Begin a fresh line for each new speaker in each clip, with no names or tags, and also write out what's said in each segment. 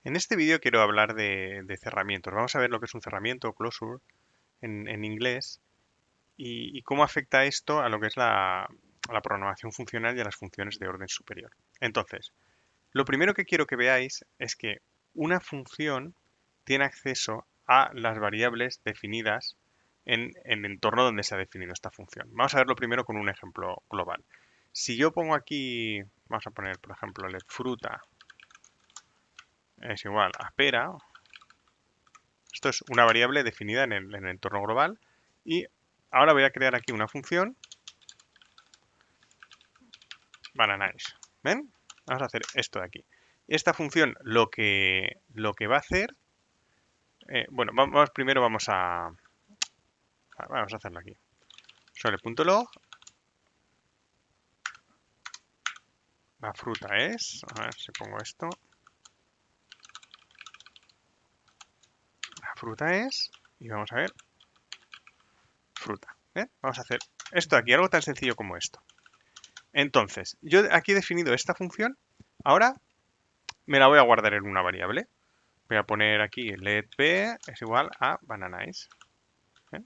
En este vídeo quiero hablar de cerramientos. Vamos a ver lo que es un cerramiento o closure en inglés y cómo afecta esto a lo que es a la programación funcional y a las funciones de orden superior. Entonces, lo primero que quiero que veáis es que una función tiene acceso a las variables definidas en el entorno donde se ha definido esta función. Vamos a verlo primero con un ejemplo global. Si yo pongo aquí, vamos a poner, por ejemplo, let fruta es igual a pera. Esto es una variable definida en el entorno global y ahora voy a crear aquí una función bananize. ¿Ven? Vamos a hacer esto de aquí. Esta función lo que va a hacer, bueno, primero vamos a hacerlo aquí. Sole.log, la fruta es, a ver si pongo esto, la fruta es, y vamos a ver, fruta. Vamos a hacer esto de aquí, algo tan sencillo como esto. Entonces, yo aquí he definido esta función, ahora me la voy a guardar en una variable. Voy a poner aquí let p es igual a bananize. ¿Eh?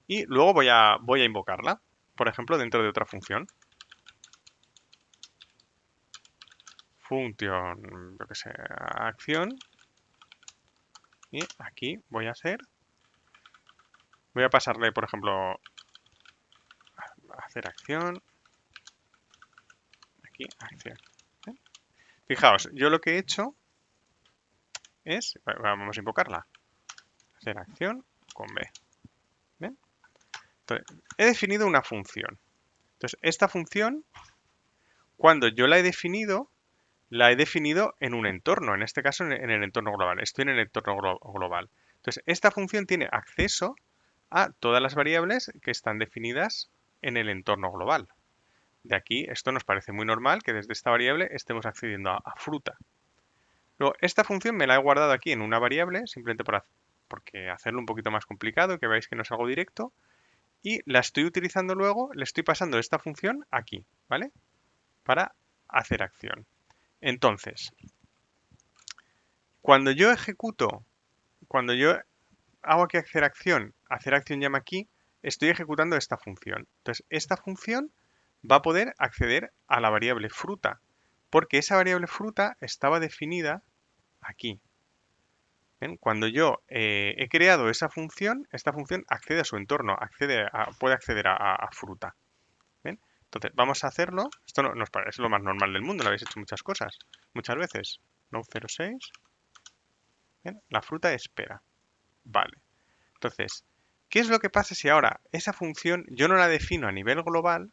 Y luego voy a invocarla, por ejemplo, dentro de otra función. Función, lo que sea, acción. Y aquí voy a pasarle, por ejemplo, hacer acción. Aquí, acción. ¿Eh? Fijaos, yo lo que he hecho es, vamos a invocarla. Hacer acción con b. ¿Ven? Entonces, he definido una función. Entonces, esta función, cuando yo la he definido en un entorno, en este caso en el entorno global. Estoy en el entorno global. Entonces, esta función tiene acceso a todas las variables que están definidas en el entorno global. De aquí, esto nos parece muy normal que desde esta variable estemos accediendo a fruta. Luego, esta función me la he guardado aquí en una variable, simplemente porque hacerlo un poquito más complicado, que veáis que no es algo directo, y la estoy utilizando luego, le estoy pasando esta función aquí, ¿vale? Para hacer acción. Entonces, cuando yo ejecuto, cuando yo hago aquí hacer acción llama aquí, estoy ejecutando esta función. Entonces, esta función va a poder acceder a la variable fruta, porque esa variable fruta estaba definida aquí. ¿Ven? Cuando yo he creado esa función, esta función accede a su entorno, puede acceder a fruta. ¿Ven? Entonces, vamos a hacerlo. Esto nos parece lo más normal del mundo, lo habéis hecho muchas veces. No 06. ¿Ven? La fruta es pera. Vale. Entonces, ¿qué es lo que pasa si ahora esa función yo no la defino a nivel global,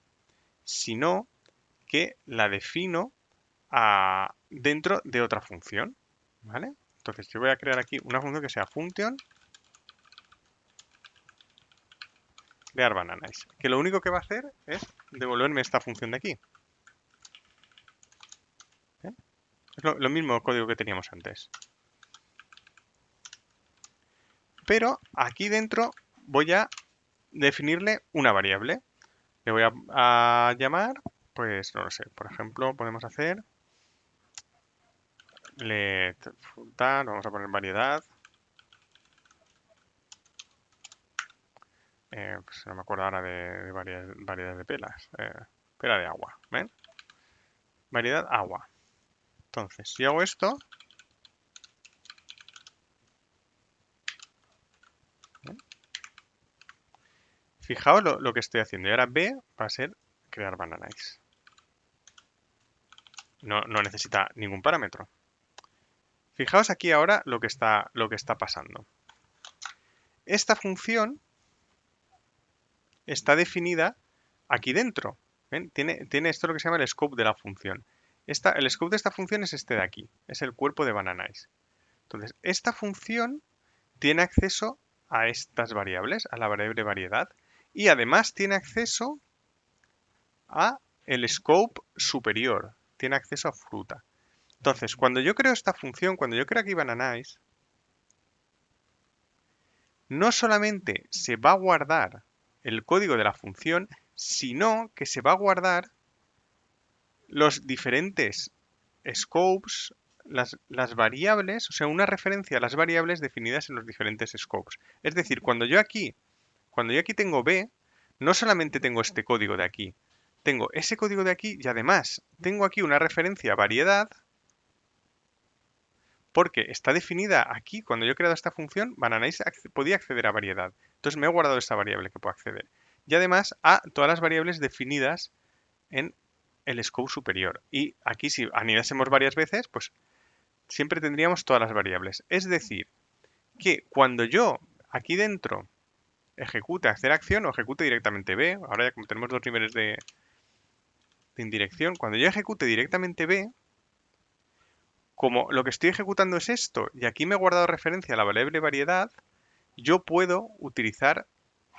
sino que la defino dentro de otra función? ¿Vale? Entonces, yo voy a crear aquí una función que sea function crear bananas, que lo único que va a hacer es devolverme esta función de aquí. ¿Eh? Es lo mismo código que teníamos antes. Pero aquí dentro voy a definirle una variable. Le voy a llamar, pues no lo sé, por ejemplo, podemos hacer let fruta, vamos a poner variedad. Pues no me acuerdo ahora de variedad de pelas. Pera de agua, ¿ven? Variedad agua. Entonces, si hago esto, ¿ven? Fijaos lo que estoy haciendo. Y ahora B va a ser crear bananas. No necesita ningún parámetro. Fijaos aquí ahora lo que está pasando. Esta función está definida aquí dentro. ¿Ven? Tiene esto lo que se llama el scope de la función. El scope de esta función es este de aquí, es el cuerpo de bananize. Entonces, esta función tiene acceso a estas variables, a la variable variedad, y además tiene acceso a el scope superior, tiene acceso a fruta. Entonces, cuando yo creo esta función, cuando yo creo aquí bananize, no solamente se va a guardar el código de la función, sino que se va a guardar los diferentes scopes las variables, o sea, una referencia a las variables definidas en los diferentes scopes. Es decir, cuando yo aquí tengo B, no solamente tengo este código de aquí, tengo ese código de aquí y además tengo aquí una referencia a variedad porque está definida aquí, cuando yo he creado esta función, Bananais podía acceder a variedad. Entonces me he guardado esta variable que puedo acceder. Y además a todas las variables definidas en el scope superior. Y aquí si anidásemos varias veces, pues siempre tendríamos todas las variables. Es decir, que cuando yo aquí dentro ejecute hacer acción o ejecute directamente B, ahora ya como tenemos dos niveles de indirección, cuando yo ejecute directamente B, como lo que estoy ejecutando es esto, y aquí me he guardado referencia a la variable variedad, yo puedo utilizar...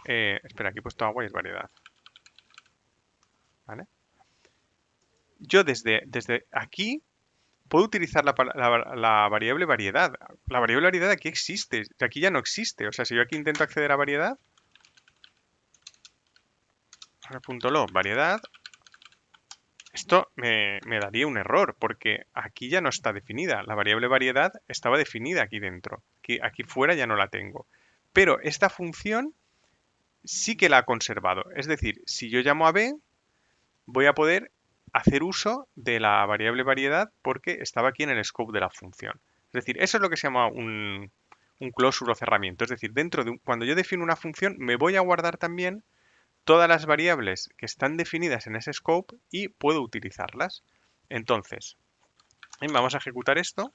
espera, aquí he puesto agua y es variedad. ¿Vale? Yo desde aquí puedo utilizar la variable variedad. La variable variedad aquí existe, aquí ya no existe. O sea, si yo aquí intento acceder a variedad, .log variedad, esto me daría un error, porque aquí ya no está definida. La variable variedad estaba definida aquí dentro. Aquí fuera ya no la tengo. Pero esta función sí que la ha conservado. Es decir, si yo llamo a B, voy a poder hacer uso de la variable variedad porque estaba aquí en el scope de la función. Es decir, eso es lo que se llama un closure o cerramiento. Es decir, cuando yo defino una función, me voy a guardar también todas las variables que están definidas en ese scope y puedo utilizarlas. Entonces, vamos a ejecutar esto.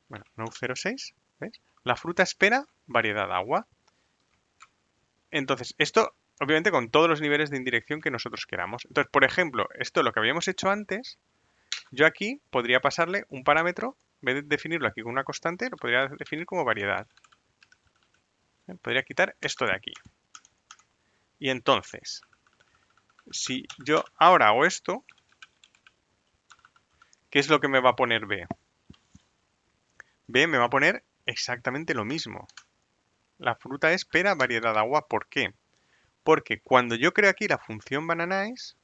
Bueno, no06, ¿ves? La fruta espera variedad agua. Entonces, esto obviamente con todos los niveles de indirección que nosotros queramos. Entonces, por ejemplo, esto lo que habíamos hecho antes, yo aquí podría pasarle un parámetro, en vez de definirlo aquí con una constante, lo podría definir como variedad. Podría quitar esto de aquí. Y entonces, si yo ahora hago esto, ¿qué es lo que me va a poner B? B me va a poner exactamente lo mismo. La fruta espera variedad agua. ¿Por qué? Porque cuando yo creo aquí la función bananais,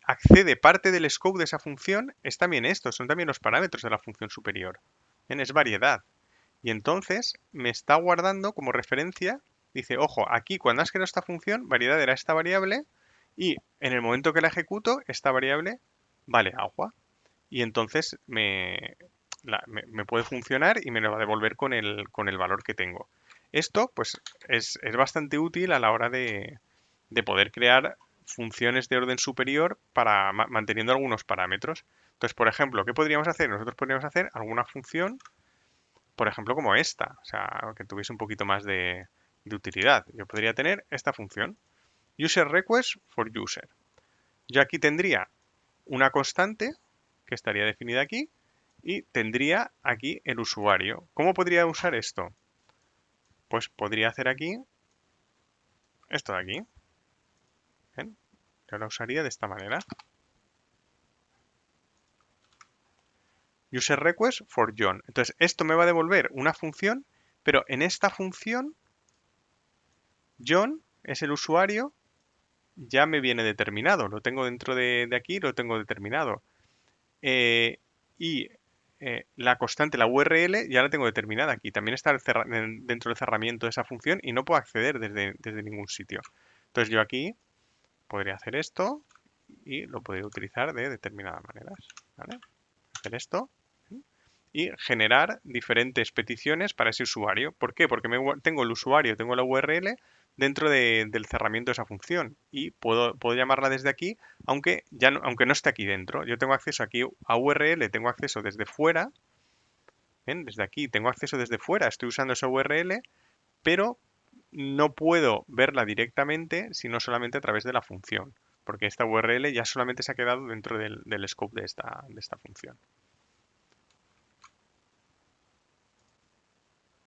accede parte del scope de esa función, es también esto, son también los parámetros de la función superior. Es variedad. Y entonces me está guardando como referencia, dice, ojo, aquí cuando has creado esta función, variedad era esta variable, y en el momento que la ejecuto, esta variable vale agua. Y entonces me puede funcionar y me lo va a devolver con el valor que tengo. Esto pues es bastante útil a la hora de poder crear funciones de orden superior para manteniendo algunos parámetros. Entonces, por ejemplo, ¿qué podríamos hacer? Nosotros podríamos hacer alguna función, por ejemplo, como esta, o sea, que tuviese un poquito más de utilidad. Yo podría tener esta función, user request for user. Yo aquí tendría una constante que estaría definida aquí y tendría aquí el usuario. ¿Cómo podría usar esto? Pues podría hacer aquí esto de aquí. ¿Ven? Yo la usaría de esta manera. User request for John. Entonces, esto me va a devolver una función, pero en esta función, John es el usuario, ya me viene determinado. Lo tengo dentro de aquí, lo tengo determinado. Y la constante, la URL, ya la tengo determinada aquí. También está dentro del cerramiento de esa función y no puedo acceder desde ningún sitio. Entonces yo aquí podría hacer esto y lo podría utilizar de determinadas maneras. ¿Vale? Hacer esto y generar diferentes peticiones para ese usuario. ¿Por qué? Porque tengo el usuario, tengo la URL dentro del cerramiento de esa función y puedo llamarla desde aquí, aunque no esté aquí dentro. Yo tengo acceso aquí a URL, tengo acceso desde fuera. ¿Ven? Desde aquí tengo acceso desde fuera, estoy usando esa URL, pero no puedo verla directamente, sino solamente a través de la función, porque esta URL ya solamente se ha quedado dentro del scope de esta función.